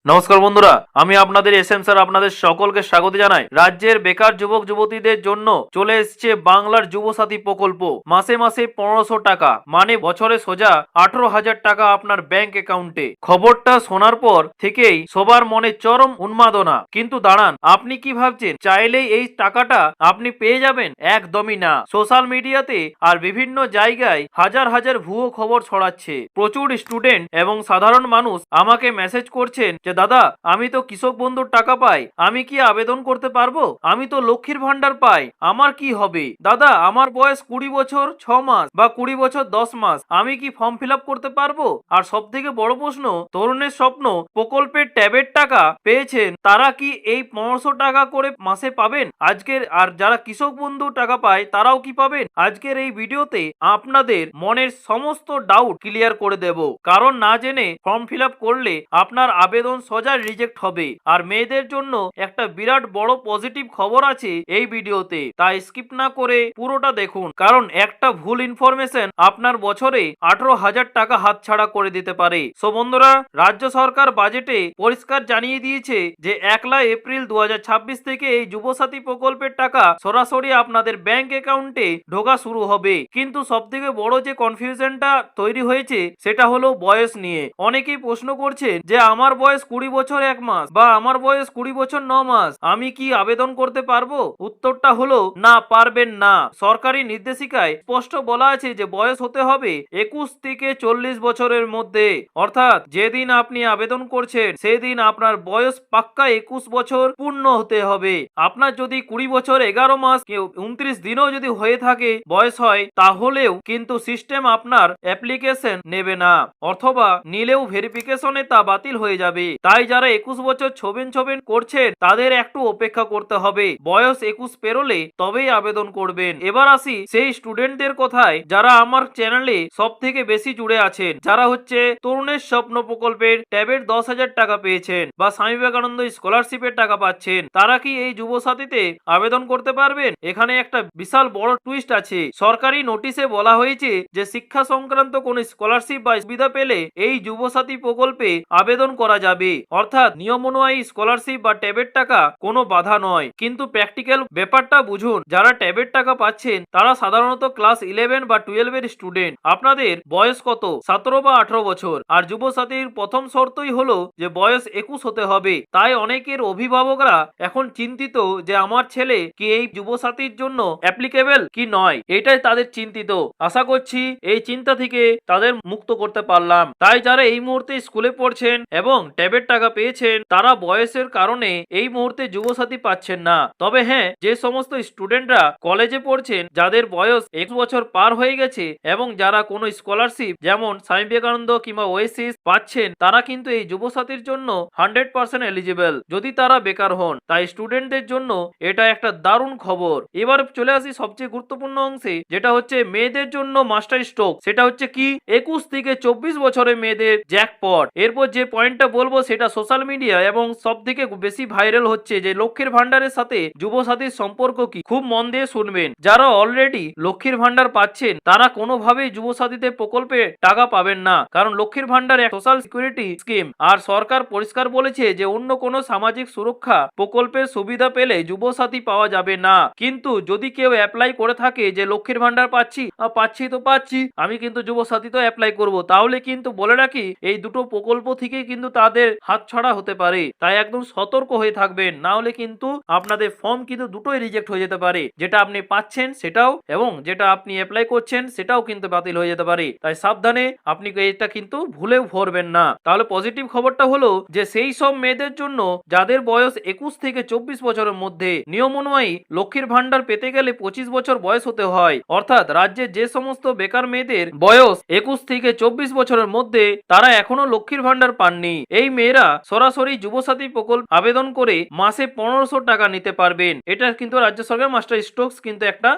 নমস্কার বন্ধুরা, আমি আপনাদের এস এম স্যার আপনাদের সকলকে স্বাগত জানাই। রাজ্যের বেকার যুবক যুবতীদের জন্য চলে এসেছে বাংলার যুবসাথী প্রকল্প। মাসে মাসে 1500 টাকা, মানে বছরে সোজা 18,000 টাকা আপনার ব্যাংক অ্যাকাউন্টে। খবরটা শোনার পর থেকেই সবার মনে চরম উন্মাদনা। কিন্তু দাঁড়ান, আপনি কি ভাবছেন চাইলেই এই টাকাটা আপনি পেয়ে যাবেন? একদমই না। সোশ্যাল মিডিয়াতে আর বিভিন্ন জায়গায় হাজার হাজার ভুয়ো খবর ছড়াচ্ছে। প্রচুর স্টুডেন্ট এবং সাধারণ মানুষ আমাকে মেসেজ করছেন যে দাদা, আমি তো কৃষক বন্ধুর টাকা পাই, আমি কি আবেদন করতে পারবো? আমি তো লক্ষ্মীর ভান্ডার পাই, আমার কি হবে? দাদা, আমার বয়স 20 বছর 6 মাস বা 20 বছর 10 মাস, আমি কি ফর্ম ফিল আপ করতে পারবো? আর সব থেকে বড় প্রশ্ন, তরুণের স্বপ্ন প্রকল্পের ট্যাবের টাকা পেয়েছেন, তারা কি এই 1500 টাকা করে মাসে পাবেন? আজকের আর যারা কৃষক বন্ধু টাকা পায় তারাও কি পাবেন? আজকের এই ভিডিওতে আপনাদের মনের সমস্ত ডাউট ক্লিয়ার করে দেব। কারণ না জেনে ফর্ম ফিল আপ করলে আপনার আবেদন সোজা রিজেক্ট হবে। আর মেয়েদের জন্য একটা বিরাট বড় পজিটিভ খবর আছে এই ভিডিওতে, তাই স্কিপ না করে পুরোটা দেখুন। কারণ একটা ভুল ইনফরমেশন আপনার বছরে 18,000 টাকা হাতছাড়া করে দিতে পারে। সো বন্ধুরা, রাজ্য সরকার বাজেটে পরিষ্কার জানিয়ে দিয়েছে যে 1 এপ্রিল 2026 থেকে এই যুবসাথী প্রকল্পের টাকা সরাসরি আপনাদের ব্যাংক অ্যাকাউন্টে ঢোকা শুরু হবে। কিন্তু সব থেকে বড় যে কনফিউশনটা তৈরি হয়েছে সেটা হলো বয়স নিয়ে। অনেকেই প্রশ্ন করছেন যে আমার বয়স 20 বছর 1 মাস বা আমার বয়স 20 বছর 9 মাস, আমি কি আবেদন করতে পারবো? উত্তরটা হলো না, পারবেন না। সরকারি নির্দেশিকায় স্পষ্ট বলা আছে যে বয়স হতে হবে 21 থেকে 40 বছরের মধ্যে। অর্থাৎ যেদিন আপনি আবেদন করছেন সেদিন আপনার বয়স পাক্কা 21 বছর পূর্ণ হতে হবে। আপনার যদি 20 বছর 11 মাস 29 দিনও যদি হয়ে থাকে বয়স হয়, তাহলেও কিন্তু সিস্টেম আপনার অ্যাপ্লিকেশন নেবে না, অথবা নিলেও ভেরিফিকেশনে তা বাতিল হয়ে যাবে। তাই যারা 21 বছর ছোবেন করছেন তাদের একটু অপেক্ষা করতে হবে। বয়স 21 পেরোলে তবেই আবেদন করবেন। এবার আসি সেই স্টুডেন্টদের কথায় যারা আমার চ্যানেলে সব থেকে বেশি জুড়ে আছেন, যারা হচ্ছে তরুণের স্বপ্ন প্রকল্পের ট্যাবের 10,000 টাকা পেয়েছেন বা স্বামী বিবেকানন্দ স্কলারশিপের টাকা পাচ্ছেন, তারা কি এই যুব সাথীতে আবেদন করতে পারবেন? এখানে একটা বিশাল বড় টুইস্ট আছে। সরকারি নোটিশে বলা হয়েছে যে শিক্ষা সংক্রান্ত কোন স্কলারশিপ বা সুবিধা পেলে এই যুবসাথী প্রকল্পে আবেদন করা যাবে। অর্থাৎ নিয়ম অনুযায়ী স্কলারশিপ বা ট্যাবের টাকা কোনো বাধা নয়। কিন্তু প্র্যাকটিক্যাল ব্যাপারটা বুঝুন। যারা ট্যাবের টাকা পাচ্ছেন তারা সাধারণত ক্লাস 11 বা 12 এর স্টুডেন্ট। আপনাদের বয়স কত? 17 বা 18 বছর। আর যুবসাথীর প্রথম শর্তই হলো যে বয়স 21 হতে হবে। তাই অনেকের অভিভাবকরা এখন চিন্তিত যে আমার ছেলে কি এই যুবসাথীর জন্য অ্যাপ্লিকেবল কি নয়, এটাই তাদের চিন্তিত। আশা করছি এই চিন্তা থেকে তাদের মুক্ত করতে পারলাম। তাই যারা এই মুহূর্তে স্কুলে পড়ছেন এবং ট্যাবের টাকা পেয়েছেন তারা বয়সের কারণে এই মুহূর্তে যুবসাথী পাচ্ছেন না। তবে হ্যাঁ, যে সমস্ত স্টুডেন্টরা কলেজে পড়ছেন, যাদের বয়স 21 বছর পার হয়ে গেছে এবং যারা কোনো স্কলারশিপ যেমন স্বামী বিবেকানন্দ কিংবা ওয়েসিস পাচ্ছেন, তারা কিন্তু এই যুবসাথীর জন্য 100% এলিজিবল যদি তারা বেকার হন। তাই স্টুডেন্টদের জন্য এটা একটা দারুণ খবর। এবার চলে আসি সবচেয়ে গুরুত্বপূর্ণ অংশে, যেটা হচ্ছে মেয়েদের জন্য মাস্টার স্ট্রোক। সেটা হচ্ছে কি 21 থেকে 24 বছরের মেয়েদের জ্যাকপট। এরপর যে পয়েন্টটা বলবো সেটা সোশ্যাল মিডিয়া এবং সব থেকে বেশি ভাইরাল হচ্ছে যে লক্ষ্মীর ভান্ডারের সাথে যুবসাথীর সম্পর্ক কি। খুব মন দিয়ে শুনবেন। যারা অলরেডি লক্ষ্মীর ভান্ডার পাচ্ছেন তারা কোনোভাবেই যুবসাথীতে প্রকল্পে টাকা পাবেন না, কারণ লক্ষ্মীর ভান্ডার এক সোশ্যাল সিকিউরিটি স্কিম। আর সরকার পরিষ্কার বলেছে যে অন্য কোনো সামাজিক সুরক্ষা প্রকল্পের সুবিধা পেলে যুবসাথী পাওয়া যাবে না। কিন্তু যদি কেউ অ্যাপ্লাই করে থাকে যে লক্ষ্মীর ভান্ডার পাচ্ছি, আমি কিন্তু যুবসাথী তো অ্যাপ্লাই করব, তাহলে কিন্তু বলে রাখি এই দুটো প্রকল্প থেকে কিন্তু তাদের হাতছাড়া হতে পারে। তাই একদম সতর্ক হয়ে থাকবেন, না হলে কিন্তু আপনাদের ফর্ম কিন্তু দুটোই রিজেক্ট হয়ে যেতে পারে। যেটা আপনি পাচ্ছেন সেটাও এবং যেটা আপনি অ্যাপ্লাই করছেন সেটাও কিন্তু বাতিল হয়ে যেতে পারে। তাই সাবধানে, আপনি এটা কিন্তু ভুলেও ভরবেন না। তাহলে পজিটিভ খবরটা হলো যে সেই সব মেয়েদের জন্য যাদের বয়স 21 থেকে 24 বছরের মধ্যে, নিয়ম অনুযায়ী লক্ষ্মীর ভান্ডার পেতে গেলে 25 বছর বয়স হতে হয়। অর্থাৎ রাজ্যের যে সমস্ত বেকার মেয়েদের বয়স 21 থেকে 24 বছরের মধ্যে তারা এখনো লক্ষ্মীর ভান্ডার পাননি, এই মেয়েরা সরাসরি যুবসাথী প্রকল্প আবেদন করে মাসে 1500 টাকা নিতে পারবেন। এটা কিন্তু রাজ্য সরকার মাস্টার স্ট্রোকস কিন্তু একটা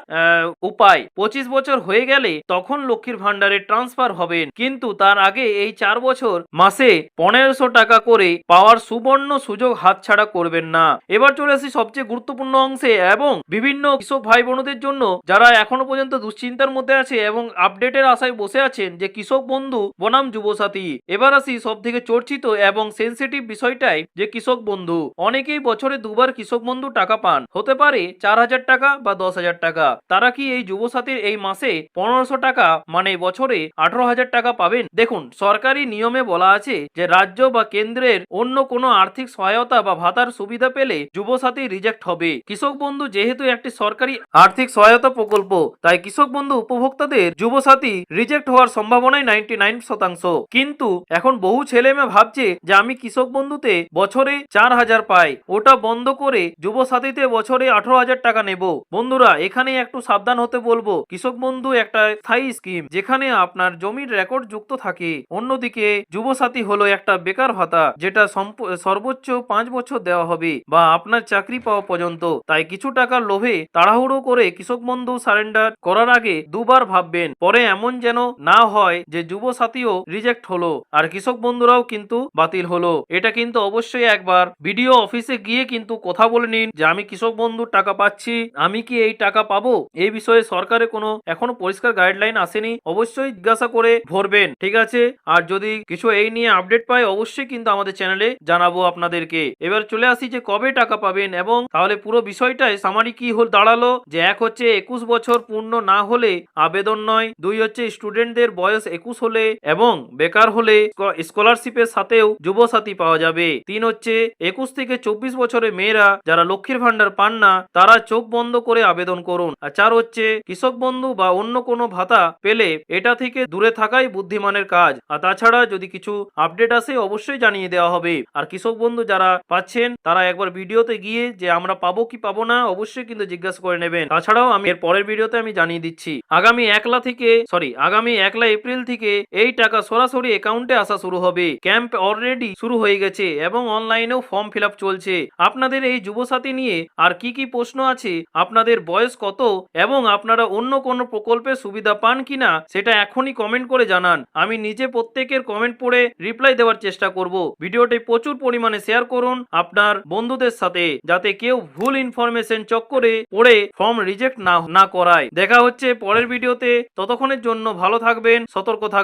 উপায়। 25 বছর হয়ে গেলে তখন লক্ষ্মীর ভান্ডারে ট্রান্সফার হবেন, কিন্তু তার আগে এই 4 বছর মাসে 1500 টাকা করে পাওয়ার সুবর্ণ সুযোগ হাতছাড়া করবেন না। এবার চলে আসি সবচেয়ে গুরুত্বপূর্ণ অংশে এবং বিভিন্ন কৃষক ভাই বোনদের জন্য যারা এখনো পর্যন্ত দুশ্চিন্তার মধ্যে আছে এবং আপডেটের আশায় বসে আছেন যে কৃষক বন্ধু বনাম যুবসাথী। এবার আসি সব থেকে চর্চিত এবং সেনসিটিভ বিষয়টাই যে কৃষক বন্ধু অনেকেই বছরে দুবার কৃষক বন্ধু টাকা পান, হতে পারে 4,000 টাকা বা 10,000 টাকা। তারা কি এই যুব সাথীর এই মাসে 1500 টাকা মানে বছরে 18,000 টাকা পাবেন? দেখুন, সরকারি নিয়মে বলা আছে যে রাজ্য বা কেন্দ্রের অন্য কোনো আর্থিক সহায়তা বা ভাতার সুবিধা পেলে যুব সাথী রিজেক্ট হবে। কৃষক বন্ধু যেহেতু একটি সরকারি আর্থিক সহায়তা প্রকল্প, তাই কৃষক বন্ধু উপভোক্তাদের যুব সাথী রিজেক্ট হওয়ার সম্ভাবনাই 99%। কিন্তু এখন বহু ছেলে মেয়ে ভাবছে যে আমি কৃষক বন্ধুতে বছরে 4,000 পাই, ওটা বন্ধ করে যুব সাথীতে বছরে 18,000 টাকা নেব। বন্ধুরা, এখানে একটু সাবধান হতে বলবো। কৃষক বন্ধু একটা স্থায়ী স্কিম যেখানে আপনার জমির রেকর্ড যুক্ত থাকে। অন্যদিকে যুব সাথী হলো একটা বেকার ভাতা যেটা সর্বোচ্চ 5 বছর দেওয়া হবে বা আপনার চাকরি পাওয়া পর্যন্ত। তাই কিছু টাকার লোভে তাড়াহুড়ো করে কৃষক বন্ধু সারেন্ডার করার আগে দুবার ভাববেন, পরে এমন যেন না হয় যে যুব সাথীও রিজেক্ট হলো আর কৃষক বন্ধুরাও কিন্তু বাতিল হলো। এটা কিন্তু অবশ্যই একবার বিডিও অফিসে গিয়ে কিন্তু কথা বলে নিন যে আমি কৃষক বন্ধুর টাকা পাচ্ছি, আমি কি এই টাকা পাবো। এই বিষয়ে সরকারের কোনো এখনো পরিষ্কার গাইডলাইন আসেনি, অবশ্যই জিজ্ঞাসা করে ভরবেন, ঠিক আছে। আর যদি কিছু এই নিয়ে আপডেট পাই অবশ্যই কিন্তু আমাদের চ্যানেলে জানাবো আপনাদেরকে। এবার চলে আসি যে কবে টাকা পাবেন, এবং তাহলে পুরো বিষয়টাই সামারি কি হল দাঁড়ালো যে এক হচ্ছে 21 বছর পূর্ণ না হলে আবেদন নয়, 2 হচ্ছে স্টুডেন্টদের বয়স 21 হলে এবং বেকার হলে স্কলারশিপের সাথেও যুব সাথী পাওয়া যাবে। 3 হচ্ছে 21 থেকে 24 বছরের মেয়েরা যারা লক্ষ্মীর ভান্ডার পান না তারা চোখ বন্ধ করে আবেদন করুন। আর 4 হচ্ছে কৃষক বন্ধু বা অন্য কোনো ভাতা পেলে এটা থেকে দূরে থাকাই বুদ্ধিমানের কাজ। আর তাছাড়া যদি কিছু আপডেট আসে অবশ্যই জানিয়ে দেওয়া হবে। আর কৃষক বন্ধু যারা পাচ্ছেন তারা একবার ভিডিওতে গিয়ে যে আমরা পাবো কি পাবো না অবশ্যই কিন্তু জিজ্ঞাসা করে নেবেন। তাছাড়াও আমি এর পরের ভিডিওতে আমি জানিয়ে দিচ্ছি আগামী 1 এপ্রিল থেকে এই টাকা সরাসরি অ্যাকাউন্টে আসা শুরু হবে। ক্যাম্প অলরেডি শুরু হয়ে গেছে এবং অনলাইনেও ফর্ম ফিল আপ চলছে। আপনাদের এই যুব সাথী নিয়ে আর কি কি প্রশ্ন আছে, আপনাদের বয়স কত এবং আপনারা অন্য কোনো প্রকল্পের সুবিধা পান কিনা সেটা এখনই কমেন্ট করে জানান। আমি নিজে প্রত্যেকের কমেন্ট পড়ে রিপ্লাই দেওয়ার চেষ্টা করব। ভিডিওটি প্রচুর পরিমাণে শেয়ার করুন আপনার বন্ধুদের সাথে যাতে কেউ ভুল ইনফরমেশন চক্করে পড়ে ফর্ম রিজেক্ট না করায়। দেখা হচ্ছে পরের ভিডিওতে, ততক্ষণের জন্য ভালো থাকবেন, সতর্ক থাকবেন।